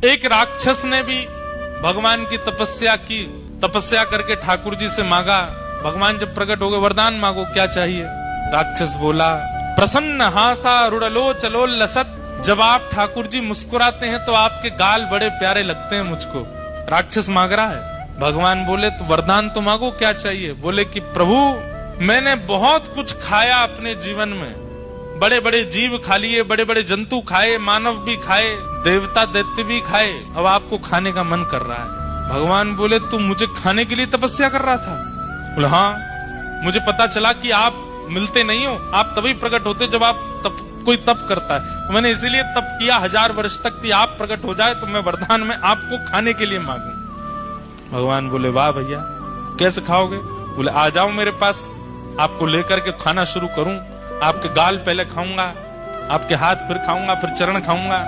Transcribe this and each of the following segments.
एक राक्षस ने भी भगवान की तपस्या की, तपस्या करके ठाकुर जी से मांगा। भगवान जब प्रकट हो गए, वरदान मांगो, क्या चाहिए? राक्षस बोला, प्रसन्न हासा रुड़लो चलो लसत। जब आप ठाकुर जी मुस्कुराते हैं तो आपके गाल बड़े प्यारे लगते हैं मुझको। राक्षस मांग रहा है। भगवान बोले तो वरदान तो मांगो, क्या चाहिए? बोले कि प्रभु मैंने बहुत कुछ खाया अपने जीवन में, बड़े बड़े जीव खा लिए, बड़े बड़े जंतु खाए, मानव भी खाए, देवता दैत्य भी खाए, अब आपको खाने का मन कर रहा है। भगवान बोले तू मुझे खाने के लिए तपस्या कर रहा था? बोले हाँ, मुझे पता चला कि आप मिलते नहीं हो, आप तभी प्रकट होते जब आप कोई तप करता है, तो मैंने इसीलिए तप किया 1000 वर्ष तक कि आप प्रकट हो जाए तो मैं वरदान में आपको खाने के लिए मांगू। भगवान बोले वाह भैया, कैसे खाओगे? बोले आ जाओ मेरे पास, आपको लेकर के खाना शुरू करूं। आपके गाल पहले खाऊंगा, आपके हाथ फिर खाऊंगा, फिर चरण खाऊंगा।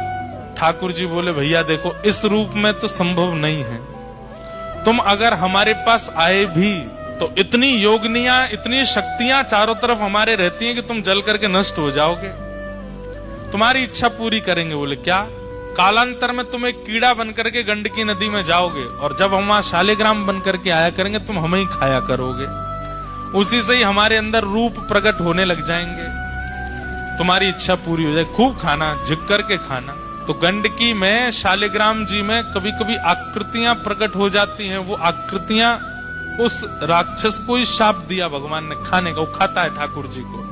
ठाकुर जी बोले भैया देखो, इस रूप में तो संभव नहीं है। तुम अगर हमारे पास आए भी तो इतनी योगनियां, इतनी शक्तियां चारों तरफ हमारे रहती हैं कि तुम जल करके नष्ट हो जाओगे। तुम्हारी इच्छा पूरी करेंगे। बोले क्या? कालांतर में तुम एक कीड़ा बनकर के गंडकी नदी में जाओगे और जब हम वहां शालिग्राम बनकर के आया करेंगे तुम हमें ही खाया करोगे। उसी से ही हमारे अंदर रूप प्रकट होने लग जाएंगे, तुम्हारी इच्छा पूरी हो जाए। खूब खाना, झुक करके खाना। तो गंडकी में, शालिग्राम जी में कभी कभी आकृतियां प्रकट हो जाती हैं। वो आकृतियां उस राक्षस को ही शाप दिया भगवान ने खाने का। वो खाता है ठाकुर जी को।